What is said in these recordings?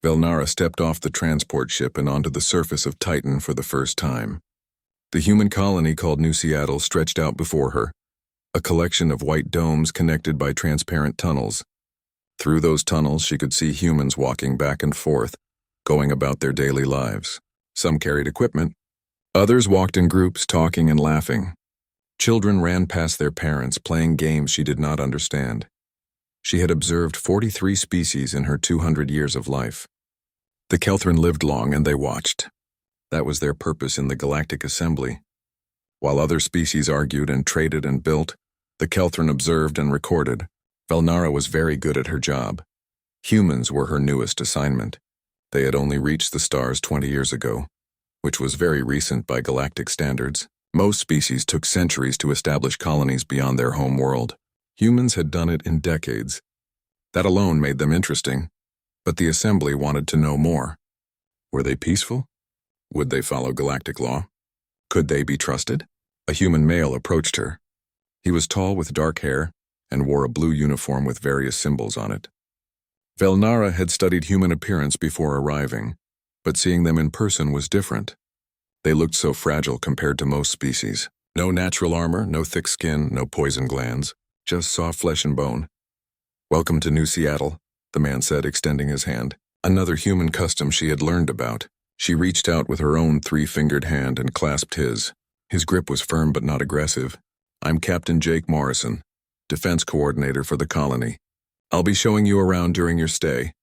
Velnara stepped off the transport ship and onto the surface of Titan for the first time. The human colony called New Seattle stretched out before her, a collection of white domes connected by transparent tunnels. Through those tunnels, she could see humans walking back and forth, going about their daily lives. Some carried equipment. Others walked in groups, talking and laughing. Children ran past their parents, playing games she did not understand. She had observed 43 species in her 200 years of life. The Kelthran lived long and they watched. That was their purpose in the Galactic Assembly. While other species argued and traded and built, the Kelthran observed and recorded. Velnara was very good at her job. Humans were her newest assignment. They had only reached the stars 20 years ago, which was very recent by galactic standards. Most species took centuries to establish colonies beyond their home world. Humans had done it in decades. That alone made them interesting, but the Assembly wanted to know more. Were they peaceful? Would they follow galactic law? Could they be trusted? A human male approached her. He was tall with dark hair and wore a blue uniform with various symbols on it. Velnara had studied human appearance before arriving, but seeing them in person was different. They looked so fragile compared to most species. No natural armor, no thick skin, no poison glands, just soft flesh and bone. "Welcome to New Seattle," the man said, extending his hand. Another human custom she had learned about. She reached out with her own three-fingered hand and clasped his. His grip was firm but not aggressive. "I'm Captain Jake Morrison, Defense Coordinator for the colony. I'll be showing you around during your stay."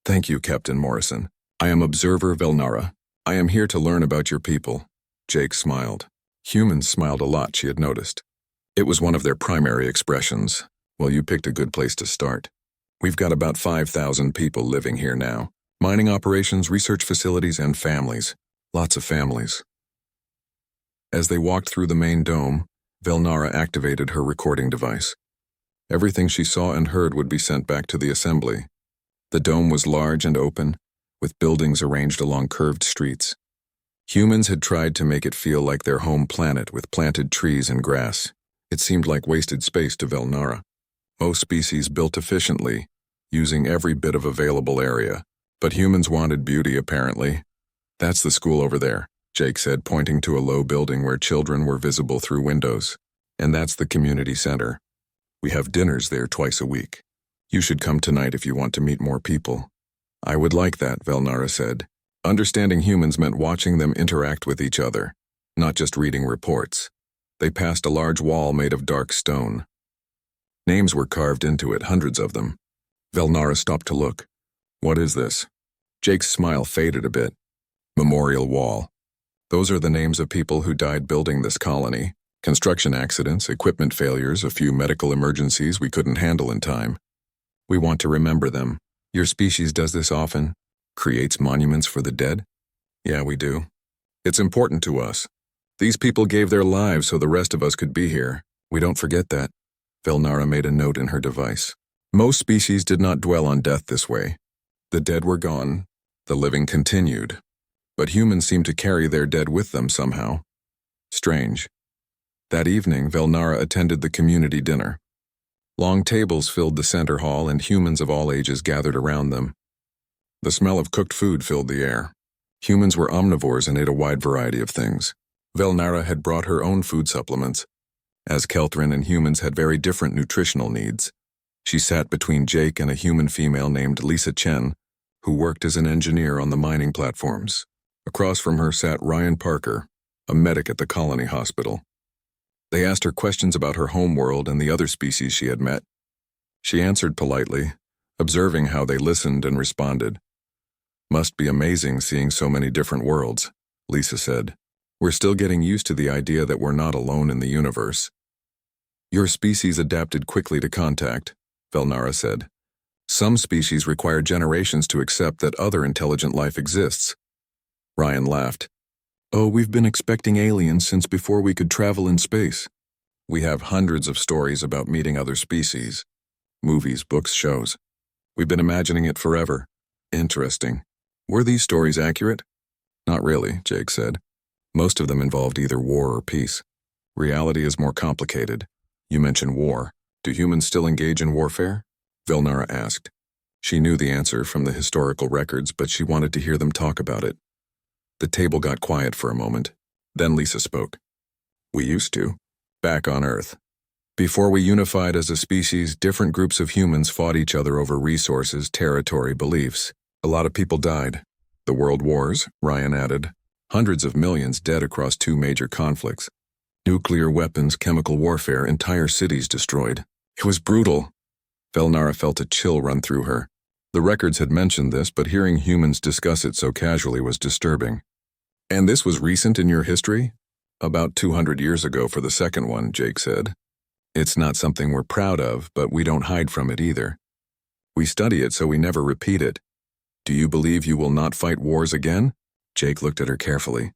"Thank you, Captain Morrison. I am Observer Velnara. I am here to learn about your people." Jake smiled. Humans smiled a lot, she had noticed. It was one of their primary expressions. "Well, you picked a good place to start. We've got about 5,000 people living here now. Mining operations, research facilities, and families. Lots of families." As they walked through the main dome, Velnara activated her recording device. Everything she saw and heard would be sent back to the Assembly. The dome was large and open, with buildings arranged along curved streets. Humans had tried to make it feel like their home planet with planted trees and grass. It seemed like wasted space to Velnara. Most species built efficiently, using every bit of available area. But humans wanted beauty, apparently. "That's the school over there," Jake said, pointing to a low building where children were visible through windows. "And that's the community center. We have dinners there twice a week. You should come tonight if you want to meet more people." "I would like that," Velnara said. Understanding humans meant watching them interact with each other, not just reading reports. They passed a large wall made of dark stone. Names were carved into it, hundreds of them. Velnara stopped to look. "What is this?" Jake's smile faded a bit. "Memorial Wall. Those are the names of people who died building this colony. Construction accidents, equipment failures, a few medical emergencies we couldn't handle in time. We want to remember them. Your species does this often? Creates monuments for the dead?" "Yeah, we do. It's important to us. These people gave their lives so the rest of us could be here. We don't forget that." Velnara made a note in her device. Most species did not dwell on death this way. The dead were gone. The living continued. But humans seemed to carry their dead with them somehow. Strange. That evening, Velnara attended the community dinner. Long tables filled the center hall and humans of all ages gathered around them. The smell of cooked food filled the air. Humans were omnivores and ate a wide variety of things. Velnara had brought her own food supplements, as Kelthran and humans had very different nutritional needs. She sat between Jake and a human female named Lisa Chen, who worked as an engineer on the mining platforms. Across from her sat Ryan Parker, a medic at the colony hospital. They asked her questions about her homeworld and the other species she had met. She answered politely, observing how they listened and responded. "Must be amazing seeing so many different worlds," Lisa said. "We're still getting used to the idea that we're not alone in the universe." "Your species adapted quickly to contact," Velnara said. "Some species require generations to accept that other intelligent life exists." Ryan laughed. "Oh, we've been expecting aliens since before we could travel in space. We have hundreds of stories about meeting other species. Movies, books, shows. We've been imagining it forever. Interesting. Were these stories accurate?" "Not really," Jake said. "Most of them involved either war or peace. Reality is more complicated. You mentioned war. Do humans still engage in warfare?" Velnara asked. She knew the answer from the historical records, but she wanted to hear them talk about it. The table got quiet for a moment. Then Lisa spoke. We used to, back on Earth. Before we unified as a species, different groups of humans fought each other over resources, territory, beliefs. A lot of people died. The world wars, Ryan added. Hundreds of millions dead across 2 major conflicts. Nuclear weapons, chemical warfare, entire cities destroyed. It was brutal. Velnara felt a chill run through her. The records had mentioned this, but hearing humans discuss it so casually was disturbing. And this was recent in your history? About 200 years ago for the second one, Jake said. It's not something we're proud of, but we don't hide from it either. We study it so we never repeat it. Do you believe you will not fight wars again? Jake looked at her carefully.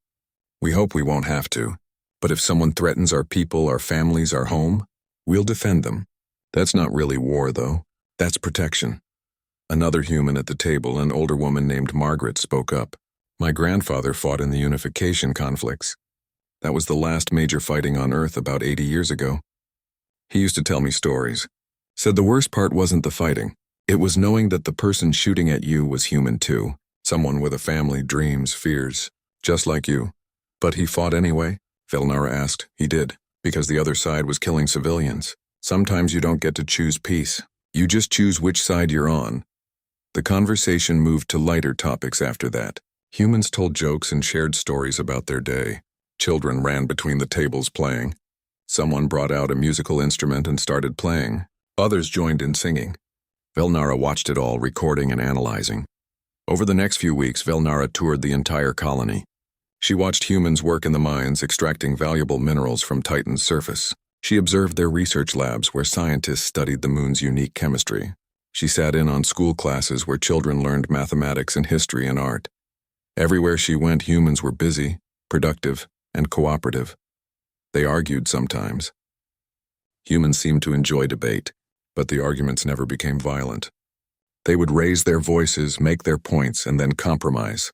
We hope we won't have to. But if someone threatens our people, our families, our home, we'll defend them. That's not really war, though. That's protection. Another human at the table, an older woman named Margaret, spoke up. My grandfather fought in the unification conflicts. That was the last major fighting on Earth about 80 years ago. He used to tell me stories. Said the worst part wasn't the fighting. It was knowing that the person shooting at you was human too. Someone with a family, dreams, fears, just like you. But he fought anyway? Velnara asked. He did, because the other side was killing civilians. Sometimes you don't get to choose peace. You just choose which side you're on. The conversation moved to lighter topics after that. Humans told jokes and shared stories about their day. Children ran between the tables playing. Someone brought out a musical instrument and started playing. Others joined in singing. Velnara watched it all, recording and analyzing. Over the next few weeks, Velnara toured the entire colony. She watched humans work in the mines, extracting valuable minerals from Titan's surface. She observed their research labs where scientists studied the moon's unique chemistry. She sat in on school classes where children learned mathematics and history and art. Everywhere she went, humans were busy, productive, and cooperative. They argued sometimes. Humans seemed to enjoy debate, but the arguments never became violent. They would raise their voices, make their points, and then compromise.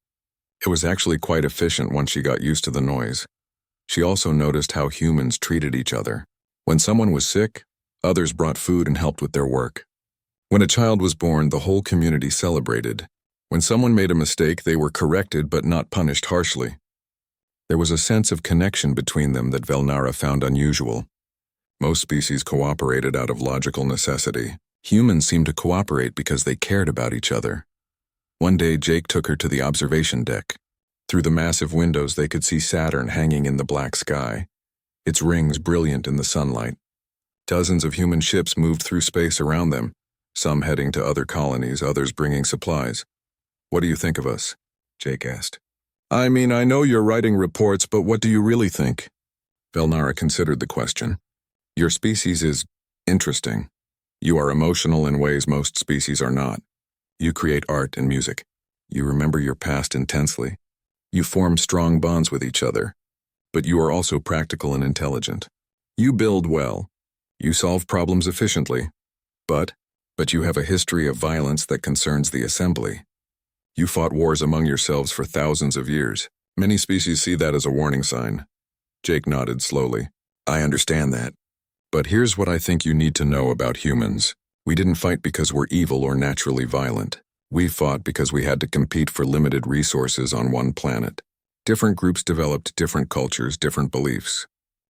It was actually quite efficient once she got used to the noise. She also noticed how humans treated each other. When someone was sick, others brought food and helped with their work. When a child was born, the whole community celebrated. When someone made a mistake, they were corrected but not punished harshly. There was a sense of connection between them that Velnara found unusual. Most species cooperated out of logical necessity. Humans seemed to cooperate because they cared about each other. One day, Jake took her to the observation deck. Through the massive windows, they could see Saturn hanging in the black sky, its rings brilliant in the sunlight. Dozens of human ships moved through space around them, some heading to other colonies, others bringing supplies. What do you think of us? Jake asked. I mean, I know you're writing reports, but what do you really think? Velnara considered the question. Your species is interesting. You are emotional in ways most species are not. You create art and music. You remember your past intensely. You form strong bonds with each other. But you are also practical and intelligent. You build well. You solve problems efficiently. But you have a history of violence that concerns the assembly. You fought wars among yourselves for thousands of years. Many species see that as a warning sign. Jake nodded slowly. I understand that. But here's what I think you need to know about humans. We didn't fight because we're evil or naturally violent. We fought because we had to compete for limited resources on one planet. Different groups developed different cultures, different beliefs.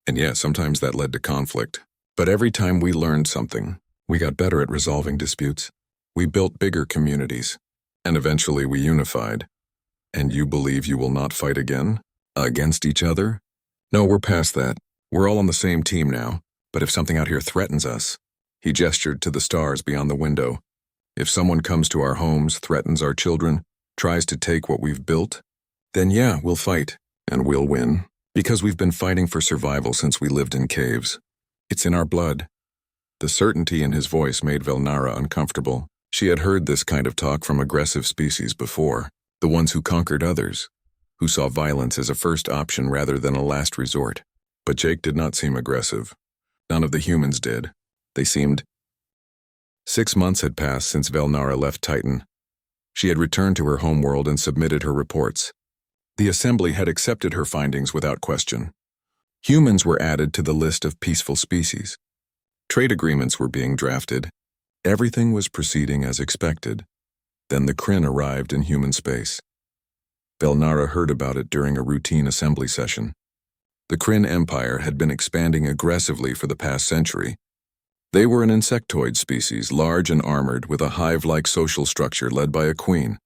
And yeah, sometimes that led to conflict. But every time we learned something, we got better at resolving disputes. We built bigger communities. And eventually we unified. And you believe you will not fight again? Against each other? No, we're past that. We're all on the same team now. But if something out here threatens us, he gestured to the stars beyond the window. If someone comes to our homes, threatens our children, tries to take what we've built, then yeah, we'll fight, and we'll win. Because we've been fighting for survival since we lived in caves. It's in our blood. The certainty in his voice made Velnara uncomfortable. She had heard this kind of talk from aggressive species before, the ones who conquered others, who saw violence as a first option rather than a last resort. But Jake did not seem aggressive. None of the humans did. They seemed... 6 months had passed since Velnara left Titan. She had returned to her homeworld and submitted her reports. The Assembly had accepted her findings without question. Humans were added to the list of peaceful species. Trade agreements were being drafted. Everything was proceeding as expected. Then the Kryn arrived in human space. Velnara heard about it during a routine assembly session. The Kryn Empire had been expanding aggressively for the past century. They were an insectoid species, large and armored, with a hive-like social structure led by a queen.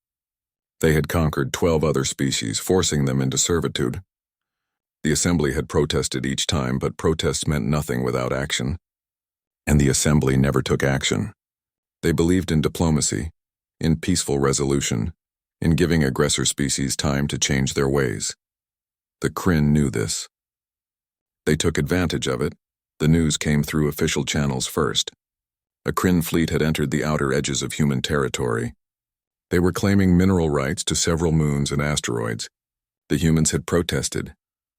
They had conquered 12 other species, forcing them into servitude. The assembly had protested each time, but protests meant nothing without action. And the assembly never took action. They believed in diplomacy, in peaceful resolution, in giving aggressor species time to change their ways. The Kryn knew this. They took advantage of it. The news came through official channels first. A Kryn fleet had entered the outer edges of human territory. They were claiming mineral rights to several moons and asteroids. The humans had protested,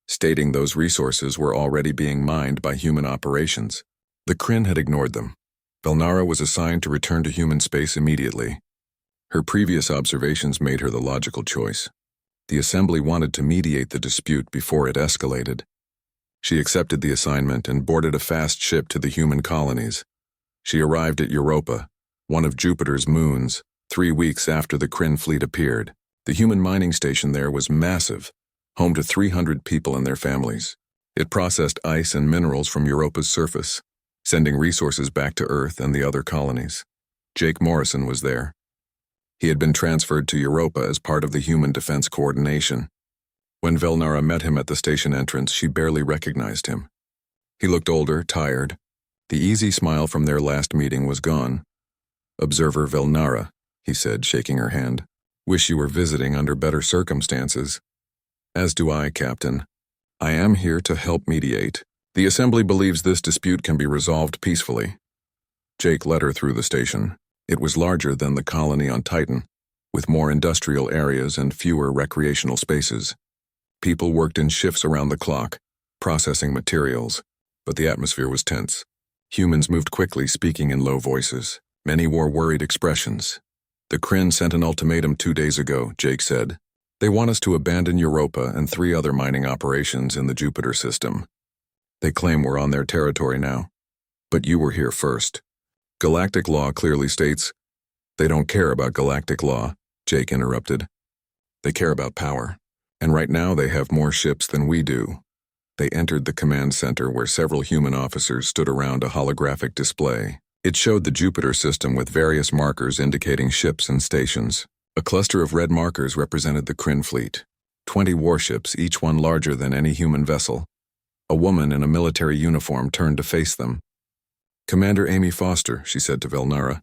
stating those resources were already being mined by human operations. The Kryn had ignored them. Velnara was assigned to return to human space immediately. Her previous observations made her the logical choice. The assembly wanted to mediate the dispute before it escalated. She accepted the assignment and boarded a fast ship to the human colonies. She arrived at Europa, one of Jupiter's moons, 3 weeks after the Kryn fleet appeared. The human mining station there was massive, home to 300 people and their families. It processed ice and minerals from Europa's surface, sending resources back to Earth and the other colonies. Jake Morrison was there. He had been transferred to Europa as part of the Human Defense Coordination. When Velnara met him at the station entrance, she barely recognized him. He looked older, tired. The easy smile from their last meeting was gone. "Observer Velnara," he said, shaking her hand. "Wish you were visiting under better circumstances." "As do I, Captain. I am here to help mediate. The Assembly believes this dispute can be resolved peacefully." Jake led her through the station. It was larger than the colony on Titan, with more industrial areas and fewer recreational spaces. People worked in shifts around the clock, processing materials, but the atmosphere was tense. Humans moved quickly, speaking in low voices. Many wore worried expressions. "The Kryn sent an ultimatum 2 days ago," Jake said. "They want us to abandon Europa and 3 other mining operations in the Jupiter system. They claim we're on their territory now. But you were here first. Galactic law clearly states—" "They don't care about galactic law," Jake interrupted. "They care about power. And right now they have more ships than we do." They entered the command center where several human officers stood around a holographic display. It showed the Jupiter system with various markers indicating ships and stations. A cluster of red markers represented the Kryn fleet. 20 warships, each one larger than any human vessel. A woman in a military uniform turned to face them. "Commander Amy Foster," she said to Velnara.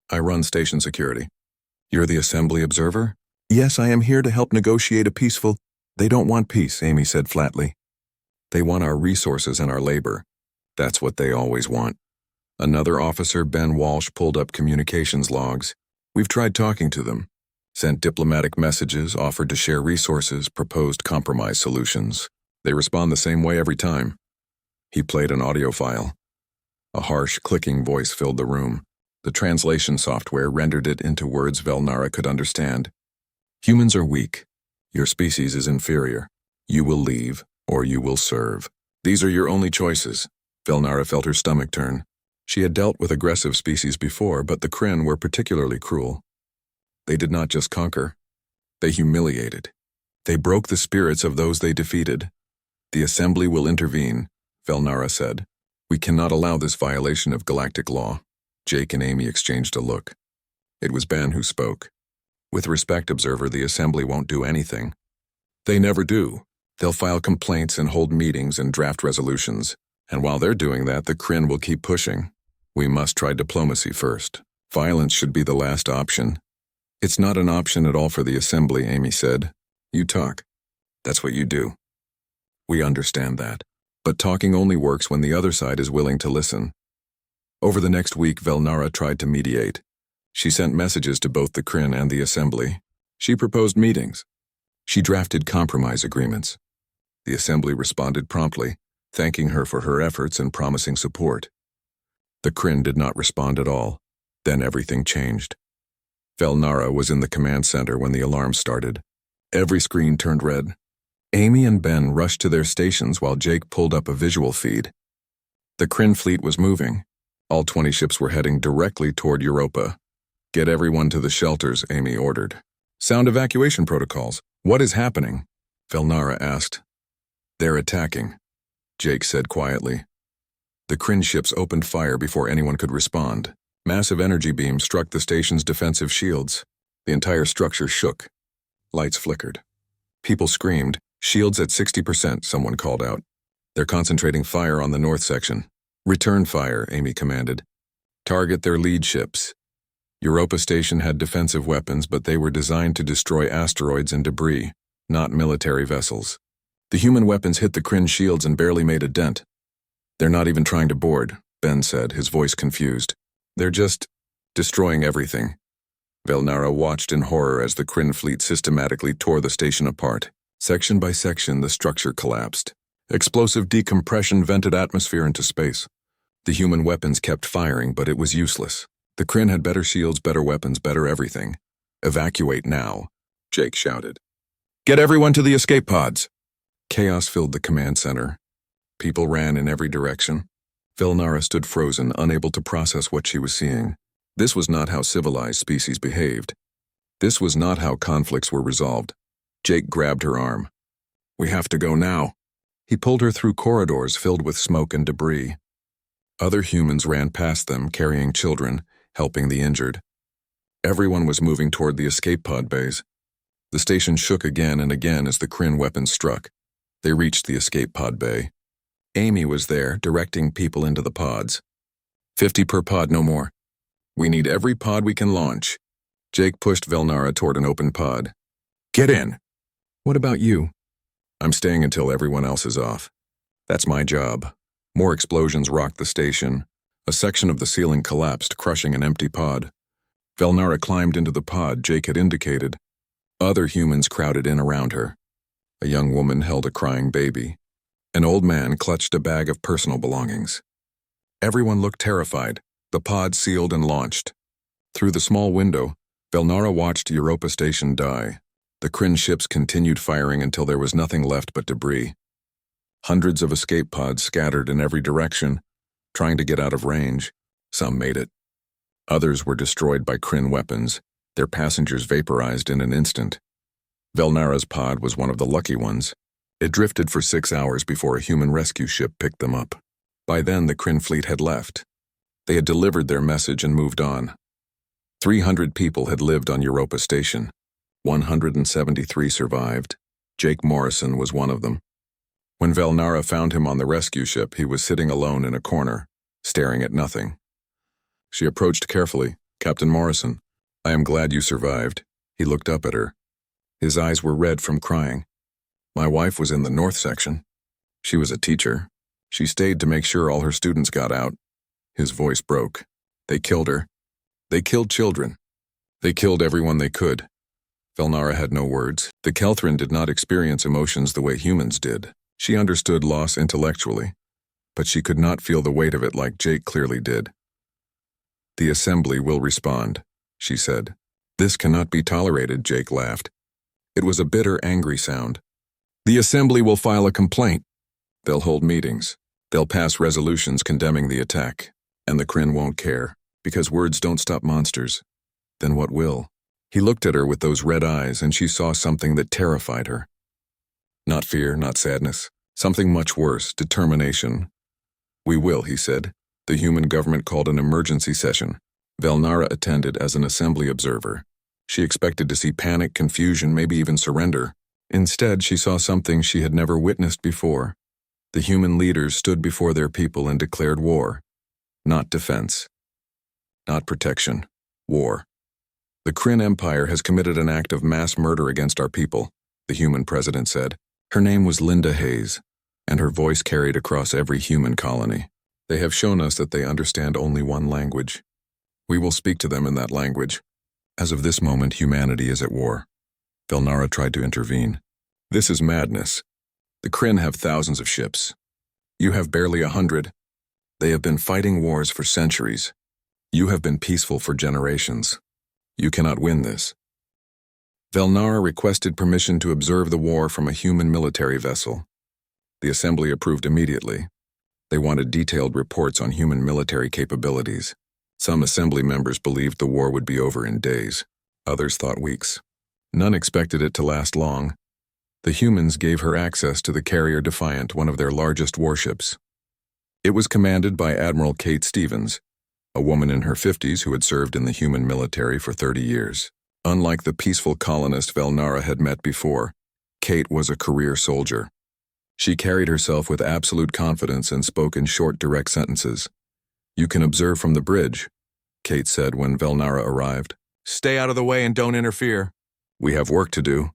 "I run station security." "You're the Assembly observer?" "Yes, I am here to help negotiate a peaceful—" "They don't want peace," Amy said flatly. "They want our resources and our labor. That's what they always want." Another officer, Ben Walsh, pulled up communications logs. "We've tried talking to them, sent diplomatic messages, offered to share resources, proposed compromise solutions. They respond the same way every time." He played an audio file. A harsh, clicking voice filled the room. The translation software rendered it into words Velnara could understand. "Humans are weak. Your species is inferior. You will leave, or you will serve. These are your only choices." Velnara felt her stomach turn. She had dealt with aggressive species before, but the Kryn were particularly cruel. They did not just conquer. They humiliated. They broke the spirits of those they defeated. "The Assembly will intervene," Velnara said. "We cannot allow this violation of galactic law." Jake and Amy exchanged a look. It was Ben who spoke. "With respect, observer, the Assembly won't do anything. They never do. They'll file complaints and hold meetings and draft resolutions. And while they're doing that, the Kryn will keep pushing. We must try diplomacy first. Violence should be the last option." "It's not an option at all for the Assembly," Amy said. "You talk. That's what you do. We understand that. But talking only works when the other side is willing to listen." Over the next week, Velnara tried to mediate. She sent messages to both the Kryn and the Assembly. She proposed meetings. She drafted compromise agreements. The Assembly responded promptly, thanking her for her efforts and promising support. The Kryn did not respond at all. Then everything changed. Velnara was in the command center when the alarm started. Every screen turned red. Amy and Ben rushed to their stations while Jake pulled up a visual feed. The Kryn fleet was moving. All 20 ships were heading directly toward Europa. Get everyone to the shelters, Amy ordered. Sound evacuation protocols. What is happening? Velnara asked. They're attacking, Jake said quietly. The Kryn ships opened fire before anyone could respond. Massive energy beams struck the station's defensive shields. The entire structure shook. Lights flickered. People screamed. Shields at 60%, someone called out. They're concentrating fire on the north section. Return fire, Amy commanded. Target their lead ships. Europa Station had defensive weapons, but they were designed to destroy asteroids and debris, not military vessels. The human weapons hit the Kryn shields and barely made a dent. They're not even trying to board, Ben said, his voice confused. They're just destroying everything. Velnara watched in horror as the Kryn fleet systematically tore the station apart. Section by section, the structure collapsed. Explosive decompression vented atmosphere into space. The human weapons kept firing, but it was useless. The Kryn had better shields, better weapons, better everything. Evacuate now, Jake shouted. Get everyone to the escape pods. Chaos filled the command center. People ran in every direction. Velnara stood frozen, unable to process what she was seeing. This was not how civilized species behaved. This was not how conflicts were resolved. Jake grabbed her arm. We have to go now. He pulled her through corridors filled with smoke and debris. Other humans ran past them, carrying children, helping the injured. Everyone was moving toward the escape pod bays. The station shook again and again as the Kryn weapons struck. They reached the escape pod bay. Amy was there, directing people into the pods. 50 per pod, no more. We need every pod we can launch. Jake pushed Velnara toward an open pod. Get in. What about you? I'm staying until everyone else is off. That's my job. More explosions rocked the station. A section of the ceiling collapsed, crushing an empty pod. Velnara climbed into the pod Jake had indicated. Other humans crowded in around her. A young woman held a crying baby. An old man clutched a bag of personal belongings. Everyone looked terrified. The pod sealed and launched. Through the small window, Velnara watched Europa Station die. The Kryn ships continued firing until there was nothing left but debris. Hundreds of escape pods scattered in every direction, trying to get out of range. Some made it. Others were destroyed by Kryn weapons, their passengers vaporized in an instant. Velnara's pod was one of the lucky ones. It drifted for 6 hours before a human rescue ship picked them up. By then, the Kryn fleet had left. They had delivered their message and moved on. 300 people had lived on Europa Station. 173 survived. Jake Morrison was one of them. When Velnara found him on the rescue ship, he was sitting alone in a corner, staring at nothing. She approached carefully. Captain Morrison, I am glad you survived. He looked up at her. His eyes were red from crying. My wife was in the north section. She was a teacher. She stayed to make sure all her students got out. His voice broke. They killed her. They killed children. They killed everyone they could. Velnara had no words. The Kelthrin did not experience emotions the way humans did. She understood loss intellectually, but she could not feel the weight of it like Jake clearly did. The assembly will respond, she said. This cannot be tolerated, Jake laughed. It was a bitter, angry sound. The assembly will file a complaint. They'll hold meetings. They'll pass resolutions condemning the attack. And the Kryn won't care, because words don't stop monsters. Then what will? He looked at her with those red eyes, and she saw something that terrified her. Not fear, not sadness. Something much worse, determination. We will, he said. The human government called an emergency session. Velnara attended as an assembly observer. She expected to see panic, confusion, maybe even surrender. Instead, she saw something she had never witnessed before. The human leaders stood before their people and declared war. Not defense. Not protection. War. The Kryn Empire has committed an act of mass murder against our people, the human president said. Her name was Linda Hayes, and her voice carried across every human colony. They have shown us that they understand only one language. We will speak to them in that language. As of this moment, humanity is at war. Velnara tried to intervene. This is madness. The Kryn have thousands of ships. You have barely 100. They have been fighting wars for centuries. You have been peaceful for generations. You cannot win this. Velnara requested permission to observe the war from a human military vessel. The assembly approved immediately. They wanted detailed reports on human military capabilities. Some assembly members believed the war would be over in days. Others thought weeks. None expected it to last long. The humans gave her access to the carrier Defiant, one of their largest warships. It was commanded by Admiral Kate Stevens, a woman in her 50s who had served in the human military for 30 years. Unlike the peaceful colonist Velnara had met before, Kate was a career soldier. She carried herself with absolute confidence and spoke in short, direct sentences. "You can observe from the bridge," Kate said when Velnara arrived. "Stay out of the way and don't interfere. We have work to do."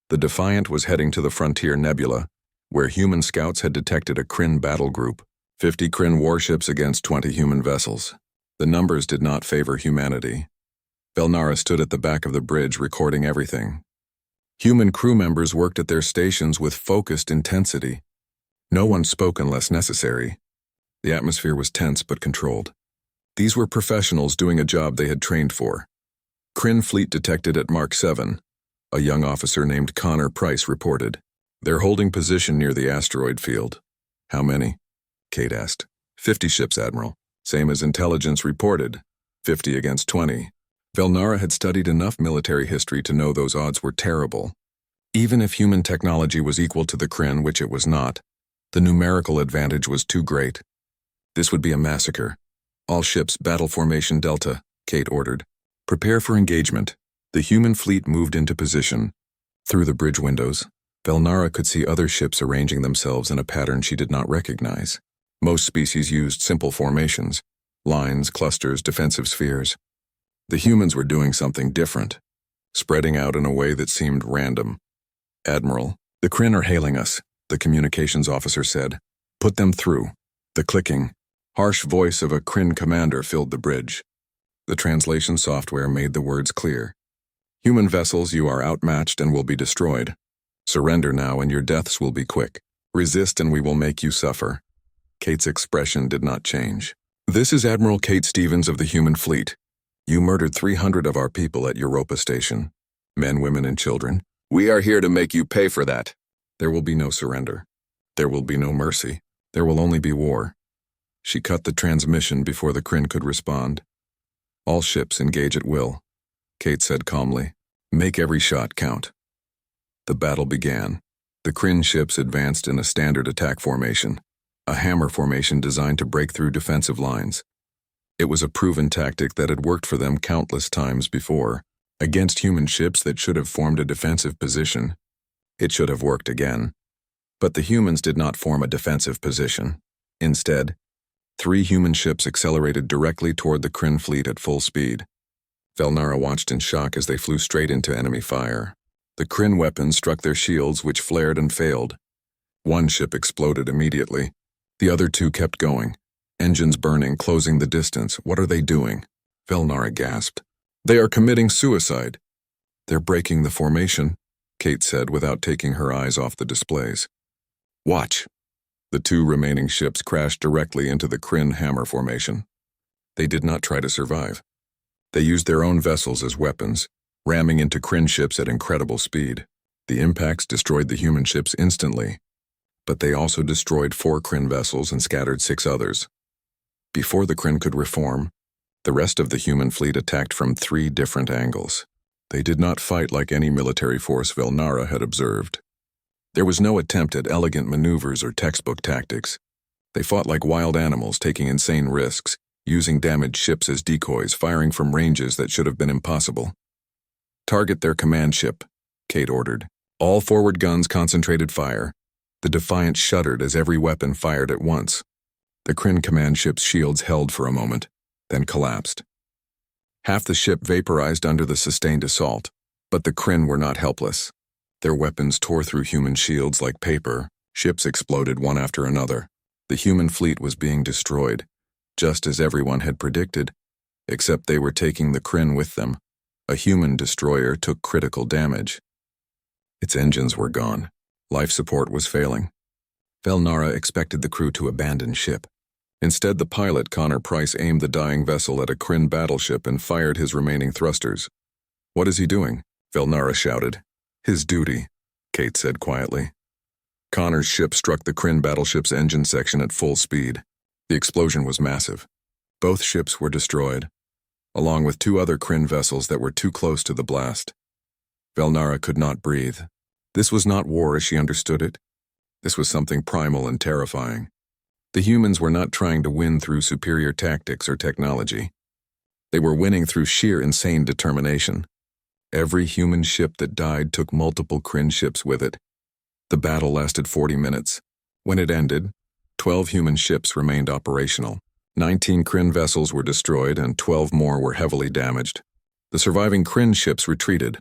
The Defiant was heading to the Frontier Nebula, where human scouts had detected a Kryn battle group, 50 Kryn warships against 20 human vessels. The numbers did not favor humanity. Velnara stood at the back of the bridge recording everything. Human crew members worked at their stations with focused intensity. No one spoke unless necessary. The atmosphere was tense but controlled. These were professionals doing a job they had trained for. Kryn fleet detected at Mark 7. A young officer named Connor Price reported. "They're holding position near the asteroid field." "How many?" Kate asked. 50 ships, Admiral. Same as intelligence reported. 50 against 20. Velnara had studied enough military history to know those odds were terrible. Even if human technology was equal to the Kryn, which it was not, the numerical advantage was too great. This would be a massacre. "All ships, battle formation Delta," Kate ordered. "Prepare for engagement." The human fleet moved into position. Through the bridge windows, Velnara could see other ships arranging themselves in a pattern she did not recognize. Most species used simple formations, lines, clusters, defensive spheres. The humans were doing something different, spreading out in a way that seemed random. "Admiral, the Kryn are hailing us," the communications officer said. "Put them through." The clicking, harsh voice of a Kryn commander filled the bridge. The translation software made the words clear. "Human vessels, you are outmatched and will be destroyed. Surrender now and your deaths will be quick. Resist and we will make you suffer." Kate's expression did not change. "This is Admiral Kate Stevens of the human fleet. You murdered 300 of our people at Europa Station. Men, women, and children. We are here to make you pay for that. There will be no surrender. There will be no mercy. There will only be war." She cut the transmission before the Kryn could respond. "All ships engage at will," Kate said calmly. "Make every shot count." The battle began. The Kryn ships advanced in a standard attack formation, a hammer formation designed to break through defensive lines. It was a proven tactic that had worked for them countless times before. Against human ships that should have formed a defensive position, it should have worked again. But the humans did not form a defensive position. Instead, 3 human ships accelerated directly toward the Kryn fleet at full speed. Velnara watched in shock as they flew straight into enemy fire. The Kryn weapons struck their shields, which flared and failed. One ship exploded immediately. The other 2 kept going. Engines burning, closing the distance. "What are they doing?" Velnara gasped. "They are committing suicide." "They're breaking the formation," Kate said without taking her eyes off the displays. "Watch." The 2 remaining ships crashed directly into the Kryn hammer formation. They did not try to survive. They used their own vessels as weapons, ramming into Kryn ships at incredible speed. The impacts destroyed the human ships instantly, but they also destroyed 4 Kryn vessels and scattered 6 others. Before the Kryn could reform, the rest of the human fleet attacked from 3 different angles. They did not fight like any military force Velnara had observed. There was no attempt at elegant maneuvers or textbook tactics. They fought like wild animals, taking insane risks, using damaged ships as decoys, firing from ranges that should have been impossible. "Target their command ship," Kate ordered. All forward guns concentrated fire. The Defiant shuddered as every weapon fired at once. The Kryn command ship's shields held for a moment, then collapsed. Half the ship vaporized under the sustained assault, but the Kryn were not helpless. Their weapons tore through human shields like paper. Ships exploded one after another. The human fleet was being destroyed, just as everyone had predicted, except they were taking the Kryn with them. A human destroyer took critical damage. Its engines were gone. Life support was failing. Velnara expected the crew to abandon ship. Instead, the pilot, Connor Price, aimed the dying vessel at a Kryn battleship and fired his remaining thrusters. "What is he doing?" Velnara shouted. "His duty," Kate said quietly. Connor's ship struck the Kryn battleship's engine section at full speed. The explosion was massive. Both ships were destroyed, along with 2 other Kryn vessels that were too close to the blast. Velnara could not breathe. This was not war as she understood it. This was something primal and terrifying. The humans were not trying to win through superior tactics or technology. They were winning through sheer insane determination. Every human ship that died took multiple Kryn ships with it. The battle lasted 40 minutes. When it ended, 12 human ships remained operational. 19 Kryn vessels were destroyed and 12 more were heavily damaged. The surviving Kryn ships retreated.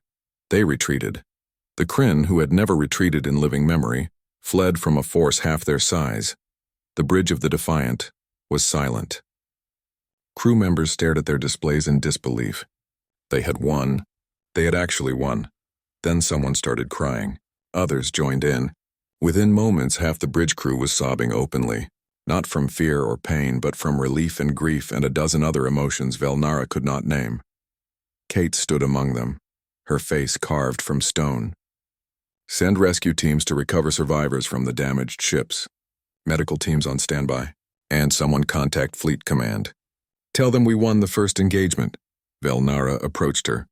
They retreated. The Kryn, who had never retreated in living memory, fled from a force half their size. The bridge of the Defiant was silent. Crew members stared at their displays in disbelief. They had won. They had actually won. Then someone started crying. Others joined in. Within moments, half the bridge crew was sobbing openly, not from fear or pain, but from relief and grief and a dozen other emotions Velnara could not name. Kate stood among them, her face carved from stone. Send rescue teams to recover survivors from the damaged ships. Medical teams on standby. And someone contact Fleet Command. Tell them we won the first engagement. Velnara approached her.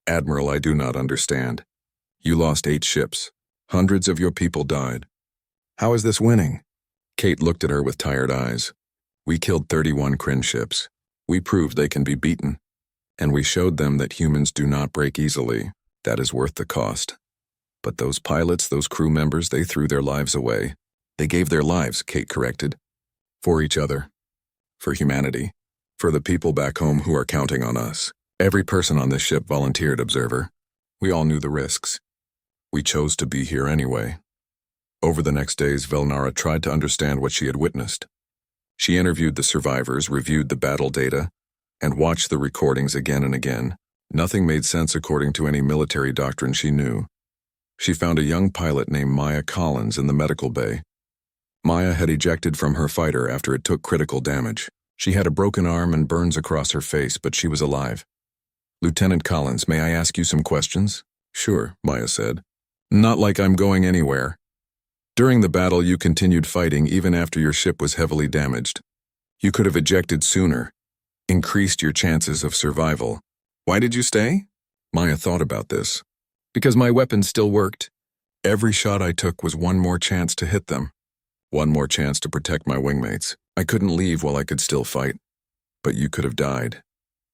Admiral, I do not understand. You lost 8 ships. Hundreds of your people died. How is this winning? Kate looked at her with tired eyes. We killed 31 Kryn ships. We proved they can be beaten. And we showed them that humans do not break easily. That is worth the cost. But those pilots, those crew members, they threw their lives away. They gave their lives, Kate corrected. For each other. For humanity. For the people back home who are counting on us. Every person on this ship volunteered, observer. We all knew the risks. We chose to be here anyway. Over the next days, Velnara tried to understand what she had witnessed. She interviewed the survivors, reviewed the battle data, and watched the recordings again and again. Nothing made sense according to any military doctrine she knew. She found a young pilot named Maya Collins in the medical bay. Maya had ejected from her fighter after it took critical damage. She had a broken arm and burns across her face, but she was alive. Lieutenant Collins, may I ask you some questions? Sure, Maya said. Not like I'm going anywhere. During the battle, you continued fighting even after your ship was heavily damaged. You could have ejected sooner, increased your chances of survival. Why did you stay? Maya thought about this. Because my weapon still worked. Every shot I took was one more chance to hit them. One more chance to protect my wingmates. I couldn't leave while I could still fight. But you could have died.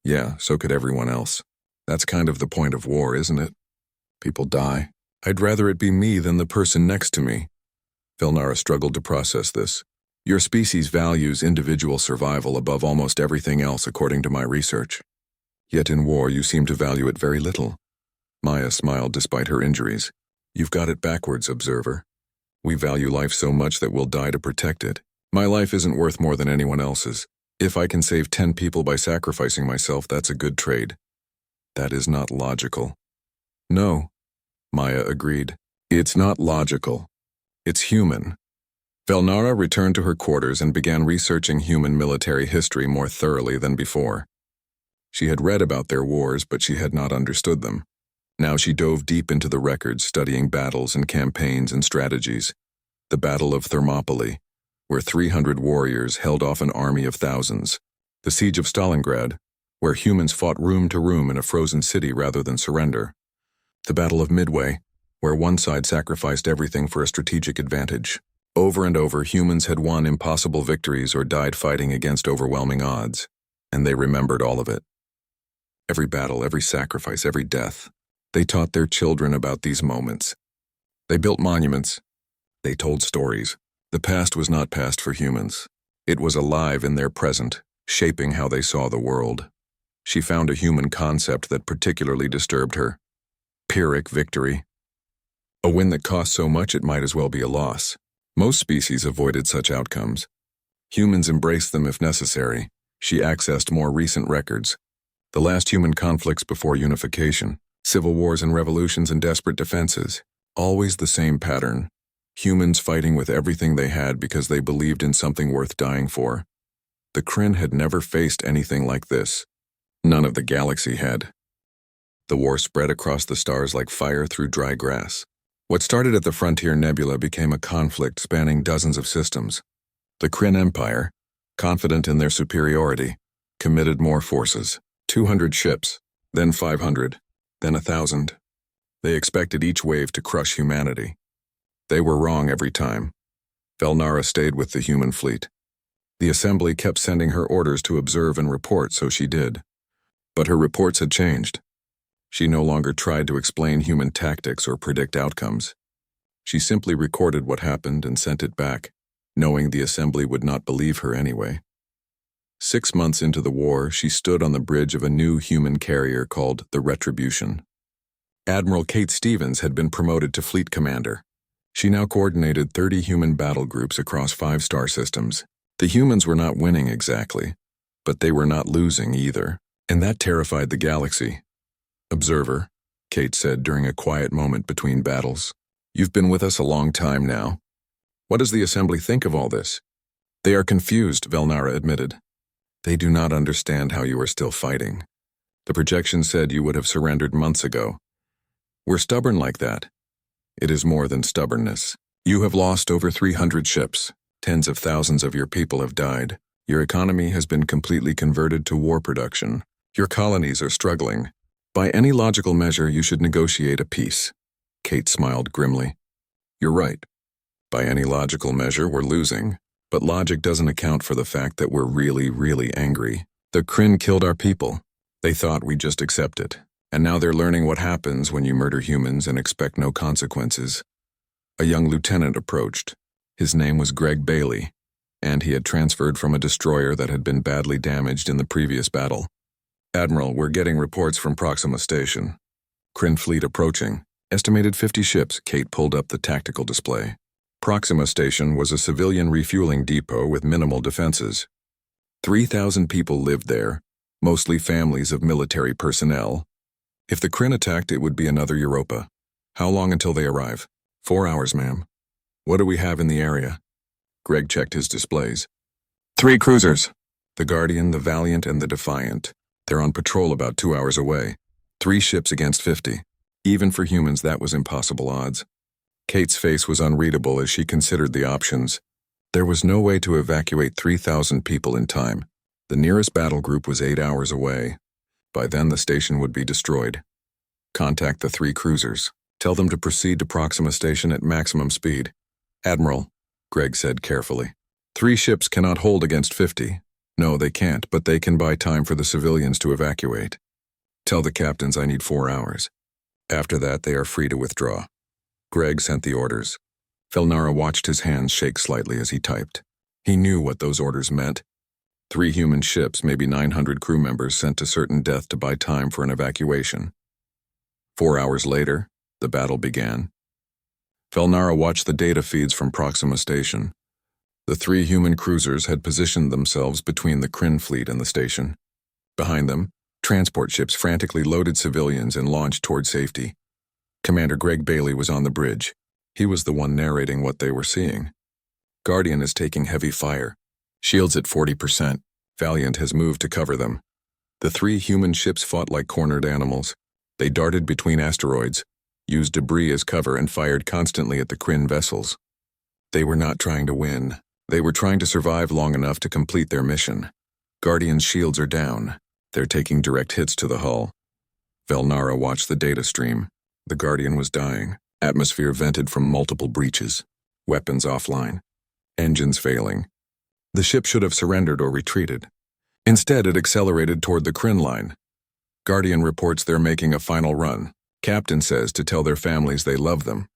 Yeah, so could everyone else. That's kind of the point of war, isn't it? People die. I'd rather it be me than the person next to me. Velnara struggled to process this. Your species values individual survival above almost everything else according to my research. Yet in war you seem to value it very little. Maya smiled despite her injuries. You've got it backwards, observer. We value life so much that we'll die to protect it. My life isn't worth more than anyone else's. If I can save 10 people by sacrificing myself, that's a good trade. That is not logical. No, Maya agreed. It's not logical. It's human. Velnara returned to her quarters and began researching human military history more thoroughly than before. She had read about their wars, but she had not understood them. Now she dove deep into the records, studying battles and campaigns and strategies. The Battle of Thermopylae, where 300 warriors held off an army of thousands. The Siege of Stalingrad, where humans fought room to room in a frozen city rather than surrender. The Battle of Midway, where one side sacrificed everything for a strategic advantage. Over and over, humans had won impossible victories or died fighting against overwhelming odds, and they remembered all of it. Every battle, every sacrifice, every death. They taught their children about these moments. They built monuments. They told stories. The past was not past for humans. It was alive in their present, shaping how they saw the world. She found a human concept that particularly disturbed her. Pyrrhic victory. A win that cost so much it might as well be a loss. Most species avoided such outcomes. Humans embraced them if necessary. She accessed more recent records. The last human conflicts before unification. Civil wars and revolutions and desperate defenses. Always the same pattern. Humans fighting with everything they had because they believed in something worth dying for. The Kryn had never faced anything like this. None of the galaxy had. The war spread across the stars like fire through dry grass. What started at the Frontier Nebula became a conflict spanning dozens of systems. The Kryn Empire, confident in their superiority, committed more forces. 200 ships, then 500, then 1,000. They expected each wave to crush humanity. They were wrong every time. Velnara stayed with the human fleet. The assembly kept sending her orders to observe and report, so she did. But her reports had changed. She no longer tried to explain human tactics or predict outcomes. She simply recorded what happened and sent it back, knowing the assembly would not believe her anyway. 6 months into the war, she stood on the bridge of a new human carrier called the Retribution. Admiral Kate Stevens had been promoted to fleet commander. She now coordinated 30 human battle groups across 5 star systems. The humans were not winning exactly, but they were not losing either, and that terrified the galaxy. "Observer," Kate said during a quiet moment between battles. "You've been with us a long time now. What does the assembly think of all this?" "They are confused," Velnara admitted. "They do not understand how you are still fighting. The projection said you would have surrendered months ago. We're stubborn like that. It is more than stubbornness. You have lost over 300 ships. Tens of thousands of your people have died. Your economy has been completely converted to war production. Your colonies are struggling. By any logical measure, you should negotiate a peace." Kate smiled grimly. "You're right. By any logical measure, we're losing. But logic doesn't account for the fact that we're really, really angry. The Kryn killed our people. They thought we'd just accept it. And now they're learning what happens when you murder humans and expect no consequences." A young lieutenant approached. His name was Greg Bailey, and he had transferred from a destroyer that had been badly damaged in the previous battle. "Admiral, we're getting reports from Proxima Station. Kryn fleet approaching. Estimated 50 ships." Kate pulled up the tactical display. Proxima Station was a civilian refueling depot with minimal defenses. 3,000 people lived there, mostly families of military personnel. If the Kryn attacked, it would be another Europa. "How long until they arrive?" 4 hours, ma'am." "What do we have in the area?" Greg checked his displays. 3 cruisers. The Guardian, the Valiant, and the Defiant. They're on patrol about 2 hours away. 3 ships against 50. Even for humans, that was impossible odds. Kate's face was unreadable as she considered the options. There was no way to evacuate 3,000 people in time. The nearest battle group was 8 hours away. By then, the station would be destroyed. "Contact the 3 cruisers. Tell them to proceed to Proxima Station at maximum speed." "Admiral," Greg said carefully, 3 ships cannot hold against 50. "No, they can't, but they can buy time for the civilians to evacuate. Tell the captains I need 4 hours. After that, they are free to withdraw." Greg sent the orders. Velnara watched his hands shake slightly as he typed. He knew what those orders meant. 3 human ships, maybe 900 crew members sent to certain death to buy time for an evacuation. 4 hours later, the battle began. Velnara watched the data feeds from Proxima Station. The 3 human cruisers had positioned themselves between the Kryn fleet and the station. Behind them, transport ships frantically loaded civilians and launched toward safety. Commander Greg Bailey was on the bridge. He was the one narrating what they were seeing. "Guardian is taking heavy fire. Shields at 40%. Valiant has moved to cover them." The 3 human ships fought like cornered animals. They darted between asteroids, used debris as cover, and fired constantly at the Kryn vessels. They were not trying to win. They were trying to survive long enough to complete their mission. Guardian's shields are down. They're taking direct hits to the hull. Velnara watched the data stream. The Guardian was dying. Atmosphere vented from multiple breaches. Weapons offline. Engines failing. The ship should have surrendered or retreated. Instead, it accelerated toward the Kryn line. Guardian reports they're making a final run. Captain says to tell their families they love them.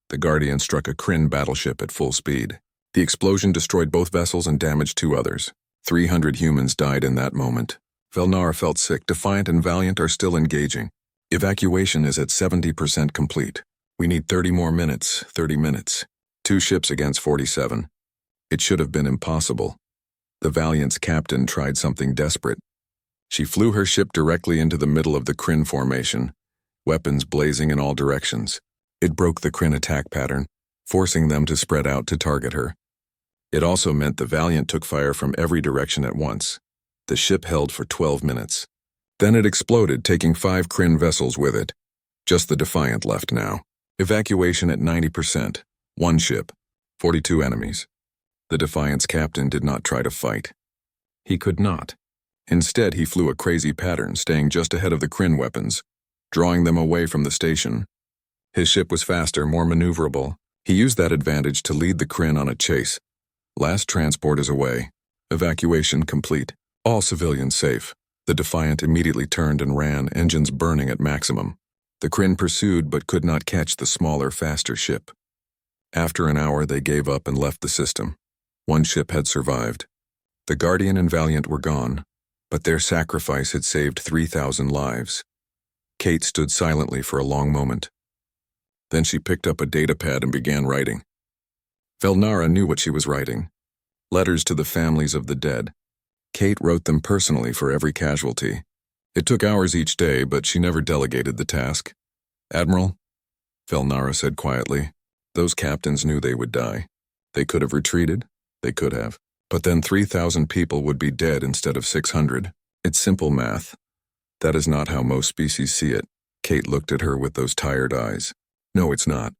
The Guardian struck a Kryn battleship at full speed. The explosion destroyed both vessels and damaged 2 others. 300 humans died in that moment. Velnara felt sick. Defiant and Valiant are still engaging. Evacuation is at 70% complete. We need 30 more minutes. 30 minutes. 2 ships against 47. It should have been impossible. The Valiant's captain tried something desperate. She flew her ship directly into the middle of the Kryn formation, weapons blazing in all directions. It broke the Kryn attack pattern, forcing them to spread out to target her. It also meant the Valiant took fire from every direction at once. The ship held for 12 minutes. Then it exploded, taking 5 Kryn vessels with it. Just the Defiant left now. Evacuation at 90%. 1 ship. 42 enemies. The Defiant's captain did not try to fight. He could not. Instead, he flew a crazy pattern, staying just ahead of the Kryn weapons, drawing them away from the station. His ship was faster, more maneuverable. He used that advantage to lead the Kryn on a chase. Last transport is away. Evacuation complete. All civilians safe. The Defiant immediately turned and ran, engines burning at maximum. The Kryn pursued but could not catch the smaller, faster ship. After an hour, they gave up and left the system. One ship had survived. The Guardian and Valiant were gone, but their sacrifice had saved 3,000 lives. Kate stood silently for a long moment. Then she picked up a datapad and began writing. Velnara knew what she was writing. Letters to the families of the dead. Kate wrote them personally for every casualty. It took hours each day, but she never delegated the task. "Admiral," Velnara said quietly, "those captains knew they would die. They could have retreated. They could have. But then 3,000 people would be dead instead of 600. It's simple math. That is not how most species see it." Kate looked at her with those tired eyes. "No, it's not.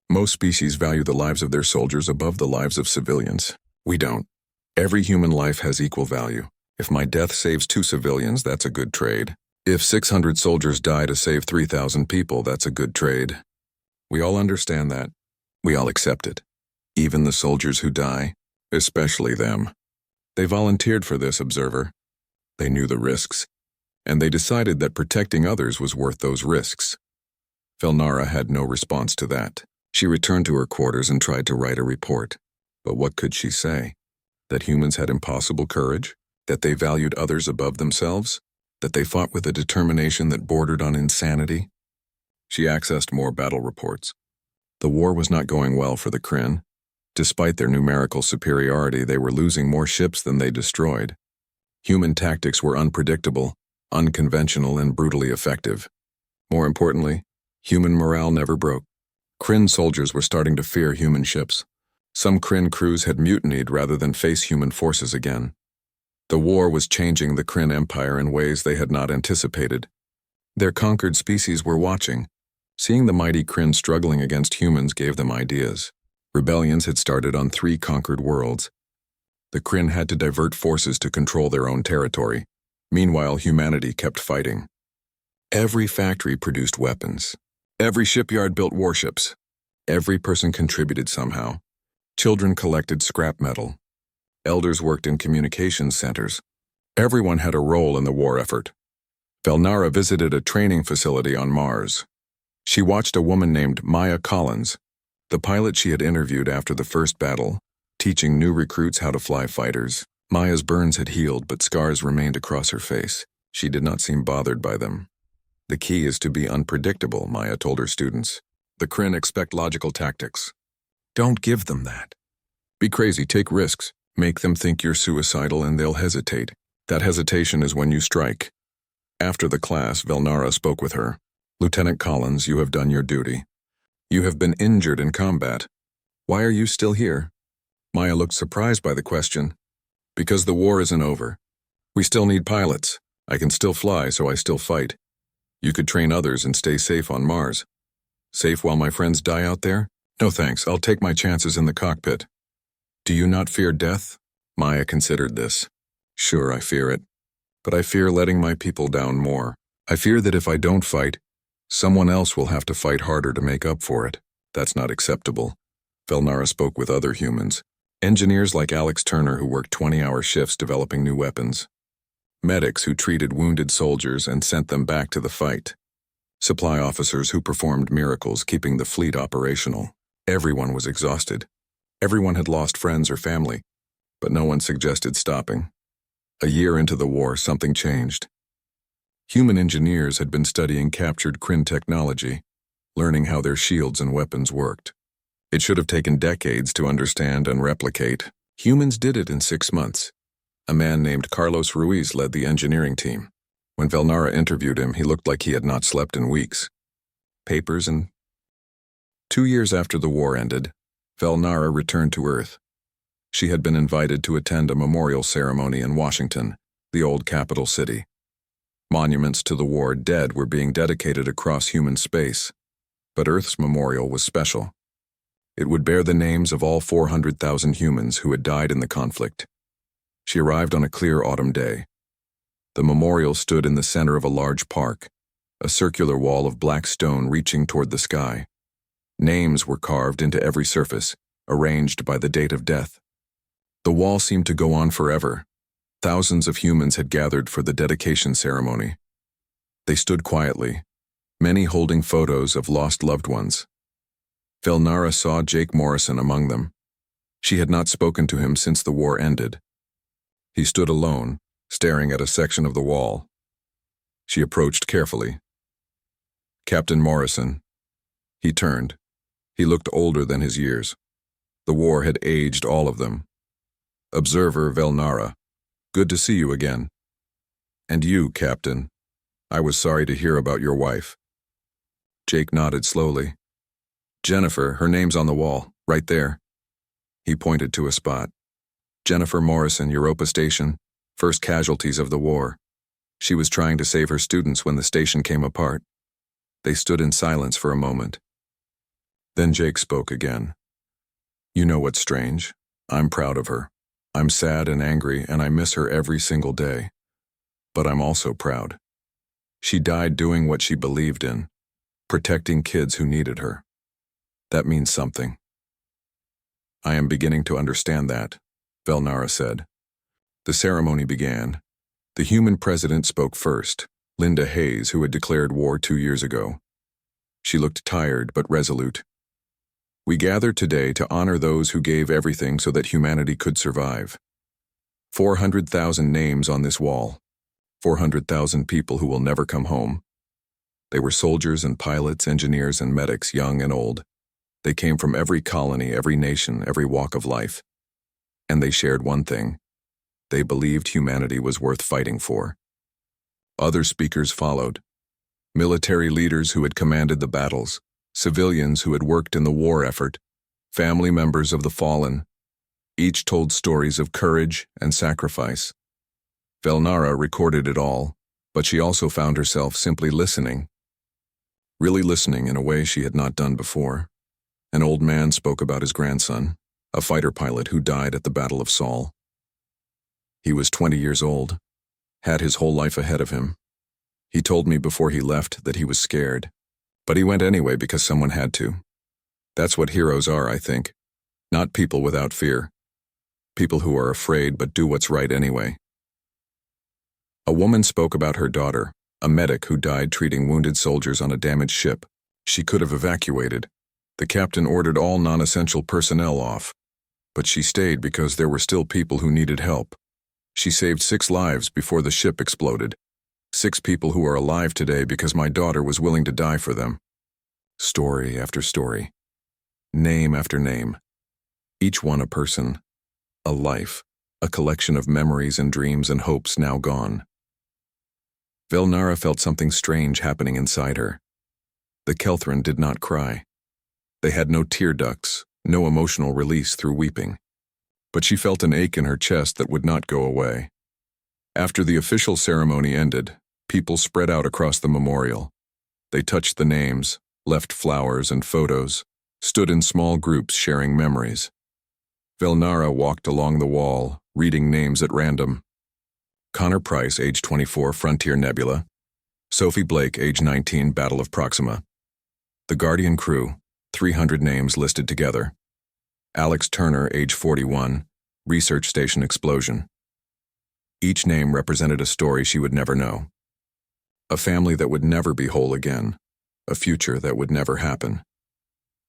Most species value the lives of their soldiers above the lives of civilians. We don't. Every human life has equal value. If my death saves 2 civilians, that's a good trade. If 600 soldiers die to save 3,000 people, that's a good trade. We all understand that. We all accept it. Even the soldiers who die, especially them. They volunteered for this, observer. They knew the risks, and they decided that protecting others was worth those risks." Velnara had no response to that. She returned to her quarters and tried to write a report. But what could she say? That humans had impossible courage? That they valued others above themselves? That they fought with a determination that bordered on insanity? She accessed more battle reports. The war was not going well for the Kryn. Despite their numerical superiority, they were losing more ships than they destroyed. Human tactics were unpredictable, unconventional, and brutally effective. More importantly, human morale never broke. Kryn soldiers were starting to fear human ships. Some Kryn crews had mutinied rather than face human forces again. The war was changing the Kryn Empire in ways they had not anticipated. Their conquered species were watching. Seeing the mighty Kryn struggling against humans gave them ideas. Rebellions had started on 3 conquered worlds. The Kryn had to divert forces to control their own territory. Meanwhile, humanity kept fighting. Every factory produced weapons. Every shipyard built warships. Every person contributed somehow. Children collected scrap metal. Elders worked in communications centers. Everyone had a role in the war effort. Velnara visited a training facility on Mars. She watched a woman named Maya Collins, the pilot she had interviewed after the first battle, teaching new recruits how to fly fighters. Maya's burns had healed, but scars remained across her face. She did not seem bothered by them. "The key is to be unpredictable," Maya told her students. "The Kryn expect logical tactics. Don't give them that. Be crazy, take risks. Make them think you're suicidal and they'll hesitate. That hesitation is when you strike." After the class, Velnara spoke with her. "Lieutenant Collins, you have done your duty. You have been injured in combat. Why are you still here?" Maya looked surprised by the question. "Because the war isn't over. We still need pilots. I can still fly, so I still fight. You could train others and stay safe on Mars. Safe while my friends die out there? No thanks, I'll take my chances in the cockpit." "Do you not fear death?" Maya considered this. "Sure, I fear it. But I fear letting my people down more. I fear that if I don't fight, someone else will have to fight harder to make up for it. That's not acceptable." Velnara spoke with other humans. Engineers like Alex Turner who worked 20-hour shifts developing new weapons. Medics who treated wounded soldiers and sent them back to the fight. Supply officers who performed miracles keeping the fleet operational. Everyone was exhausted. Everyone had lost friends or family, but no one suggested stopping. A year into the war, something changed. Human engineers had been studying captured Kryn technology, learning how their shields and weapons worked. It should have taken decades to understand and replicate. Humans did it in 6 months. A man named Carlos Ruiz led the engineering team. When Velnara interviewed him, he looked like he had not slept in weeks. Papers and... 2 years after the war ended, Velnara returned to Earth. She had been invited to attend a memorial ceremony in Washington, the old capital city. Monuments to the war dead were being dedicated across human space, but Earth's memorial was special. It would bear the names of all 400,000 humans who had died in the conflict. She arrived on a clear autumn day. The memorial stood in the center of a large park, a circular wall of black stone reaching toward the sky. Names were carved into every surface, arranged by the date of death. The wall seemed to go on forever. Thousands of humans had gathered for the dedication ceremony. They stood quietly, many holding photos of lost loved ones. Velnara saw Jake Morrison among them. She had not spoken to him since the war ended. He stood alone, staring at a section of the wall. She approached carefully. "Captain Morrison." He turned. He looked older than his years. The war had aged all of them. "Observer Velnara, good to see you again." "And you, Captain. I was sorry to hear about your wife." Jake nodded slowly. "Jennifer, her name's on the wall, right there." He pointed to a spot. "Jennifer Morrison, Europa Station, first casualties of the war. She was trying to save her students when the station came apart." They stood in silence for a moment. Then Jake spoke again. "You know what's strange? I'm proud of her. I'm sad and angry, and I miss her every single day. But I'm also proud. She died doing what she believed in, protecting kids who needed her. That means something." "I am beginning to understand that," Velnara said. The ceremony began. The human president spoke first, Linda Hayes, who had declared war 2 years ago. She looked tired but resolute. "We gather today to honor those who gave everything so that humanity could survive. 400,000 names on this wall. 400,000 people who will never come home. They were soldiers and pilots, engineers and medics, young and old. They came from every colony, every nation, every walk of life. And they shared one thing. They believed humanity was worth fighting for." Other speakers followed. Military leaders who had commanded the battles, civilians who had worked in the war effort, family members of the fallen. Each told stories of courage and sacrifice. Velnara recorded it all, but she also found herself simply listening. Really listening in a way she had not done before. An old man spoke about his grandson, a fighter pilot who died at the Battle of Saul. He was 20 years old, had his whole life ahead of him. He told me before he left that he was scared, but he went anyway because someone had to. That's what heroes are, I think. Not people without fear. People who are afraid but do what's right anyway. A woman spoke about her daughter, a medic who died treating wounded soldiers on a damaged ship. She could have evacuated. The captain ordered all non-essential personnel off, but she stayed because there were still people who needed help. She saved 6 lives before the ship exploded. 6 people who are alive today because my daughter was willing to die for them. Story after story. Name after name. Each one a person. A life. A collection of memories and dreams and hopes now gone. Velnara felt something strange happening inside her. The Kelthran did not cry. They had no tear ducts, no emotional release through weeping. But she felt an ache in her chest that would not go away. After the official ceremony ended, people spread out across the memorial. They touched the names, left flowers and photos, stood in small groups sharing memories. Velnara walked along the wall, reading names at random. Connor Price, age 24, Frontier Nebula. Sophie Blake, age 19, Battle of Proxima. The Guardian crew, 300 names listed together. Alex Turner, age 41, Research Station Explosion. Each name represented a story she would never know. A family that would never be whole again. A future that would never happen.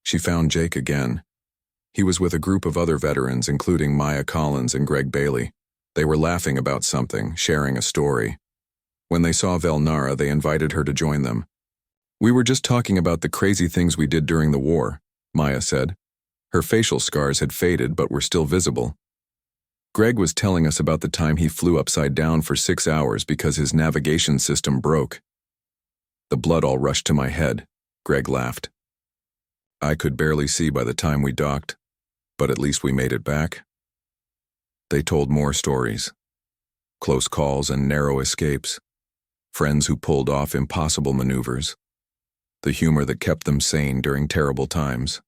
She found Jake again. He was with a group of other veterans, including Maya Collins and Greg Bailey. They were laughing about something, sharing a story. When they saw Velnara, they invited her to join them. "We were just talking about the crazy things we did during the war," Maya said. Her facial scars had faded but were still visible. "Greg was telling us about the time he flew upside down for 6 hours because his navigation system broke." The blood all rushed to my head, Greg laughed. "I could barely see by the time we docked, but at least we made it back." They told more stories. Close calls and narrow escapes. Friends who pulled off impossible maneuvers. The humor that kept them sane during terrible times.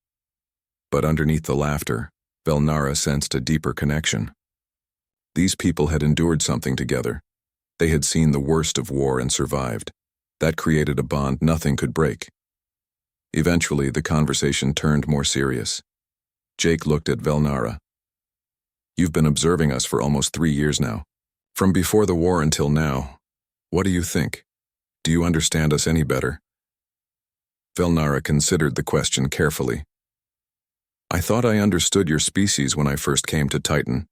But underneath the laughter, Velnara sensed a deeper connection. These people had endured something together. They had seen the worst of war and survived. That created a bond nothing could break. Eventually, the conversation turned more serious. Jake looked at Velnara. You've been observing us for almost 3 years now. From before the war until now. What do you think? Do you understand us any better? Velnara considered the question carefully. I thought I understood your species when I first came to Titan.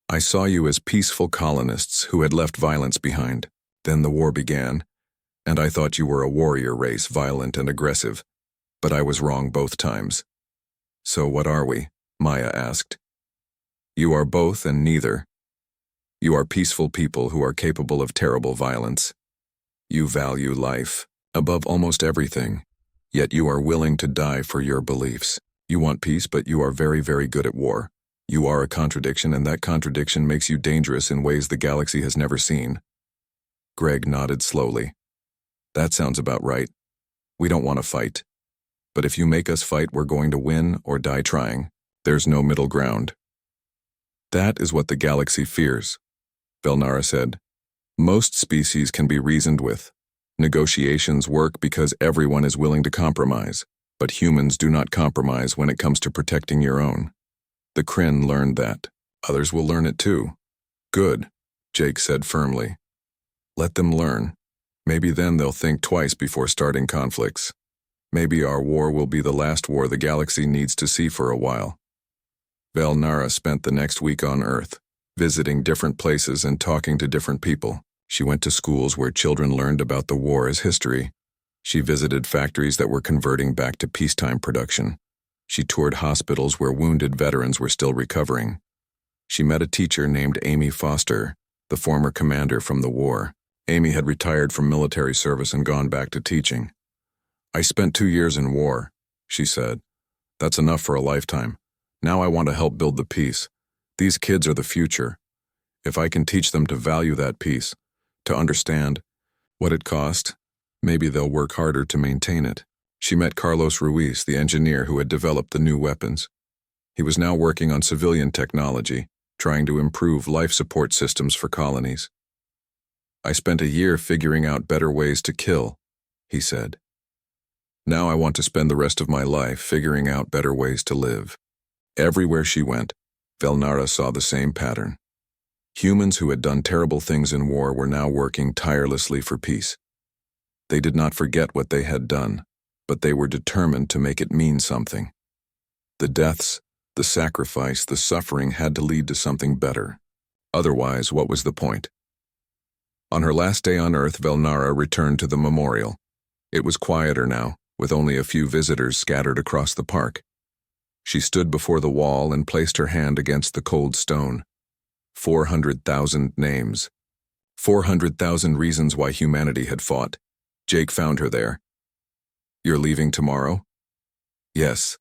I saw you as peaceful colonists who had left violence behind. Then the war began, and I thought you were a warrior race, violent and aggressive. But I was wrong both times. So what are we? Maya asked. You are both and neither. You are peaceful people who are capable of terrible violence. You value life above almost everything, yet you are willing to die for your beliefs. You want peace, but you are very, very good at war. You are a contradiction, and that contradiction makes you dangerous in ways the galaxy has never seen. Greg nodded slowly. That sounds about right. We don't want to fight. But if you make us fight, we're going to win or die trying. There's no middle ground. That is what the galaxy fears, Velnara said. Most species can be reasoned with. Negotiations work because everyone is willing to compromise, but humans do not compromise when it comes to protecting your own. The Kryn learned that. Others will learn it too. Good, Jake said firmly. Let them learn. Maybe then they'll think twice before starting conflicts. Maybe our war will be the last war the galaxy needs to see for a while. Velnara spent the next week on Earth, visiting different places and talking to different people. She went to schools where children learned about the war as history. She visited factories that were converting back to peacetime production. She toured hospitals where wounded veterans were still recovering. She met a teacher named Amy Foster, the former commander from the war. Amy had retired from military service and gone back to teaching. I spent 2 years in war, she said. That's enough for a lifetime. Now I want to help build the peace. These kids are the future. If I can teach them to value that peace, to understand what it cost, maybe they'll work harder to maintain it. She met Carlos Ruiz, the engineer who had developed the new weapons. He was now working on civilian technology, trying to improve life support systems for colonies. I spent a year figuring out better ways to kill, he said. Now I want to spend the rest of my life figuring out better ways to live. Everywhere she went, Velnara saw the same pattern. Humans who had done terrible things in war were now working tirelessly for peace. They did not forget what they had done, but they were determined to make it mean something. The deaths, the sacrifice, the suffering had to lead to something better. Otherwise, what was the point? On her last day on Earth, Velnara returned to the memorial. It was quieter now, with only a few visitors scattered across the park. She stood before the wall and placed her hand against the cold stone. 400,000 names. 400,000 reasons why humanity had fought. Jake found her there. You're leaving tomorrow? Yes.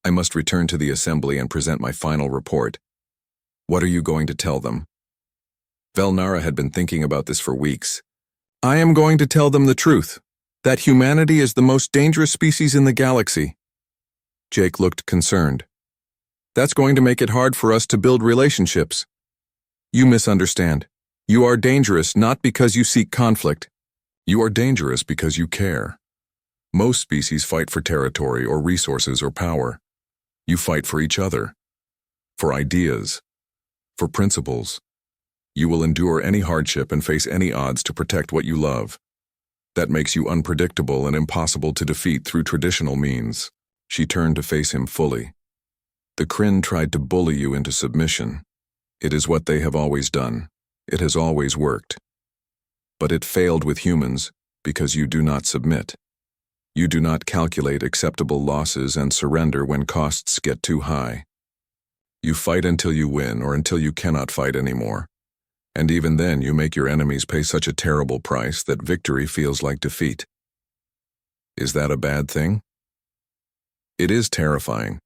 I must return to the assembly and present my final report. What are you going to tell them? Velnara had been thinking about this for weeks. I am going to tell them the truth, that humanity is the most dangerous species in the galaxy. Jake looked concerned. That's going to make it hard for us to build relationships. You misunderstand. You are dangerous not because you seek conflict. You are dangerous because you care. Most species fight for territory or resources or power. You fight for each other, for ideas, for principles. You will endure any hardship and face any odds to protect what you love. That makes you unpredictable and impossible to defeat through traditional means. She turned to face him fully. The Kryn tried to bully you into submission. It is what they have always done. It has always worked. But it failed with humans because you do not submit. You do not calculate acceptable losses and surrender when costs get too high. You fight until you win or until you cannot fight anymore. And even then you make your enemies pay such a terrible price that victory feels like defeat. Is that a bad thing? It is terrifying.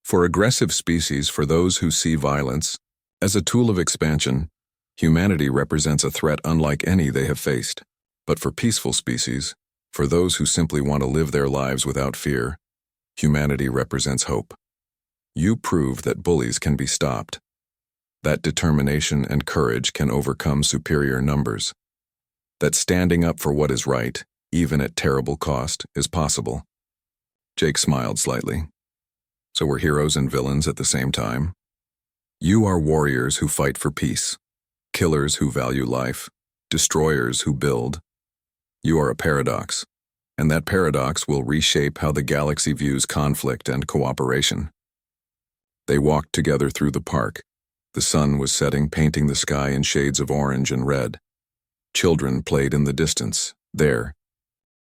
For aggressive species, for those who see violence as a tool of expansion, humanity represents a threat unlike any they have faced. But for peaceful species, for those who simply want to live their lives without fear, humanity represents hope. You proved that bullies can be stopped. That determination and courage can overcome superior numbers. That standing up for what is right, even at terrible cost, is possible. Jake smiled slightly. So we're heroes and villains at the same time? You are warriors who fight for peace, killers who value life, destroyers who build. You are a paradox, and that paradox will reshape how the galaxy views conflict and cooperation. They walked together through the park. The sun was setting, painting the sky in shades of orange and red. Children played in the distance, there,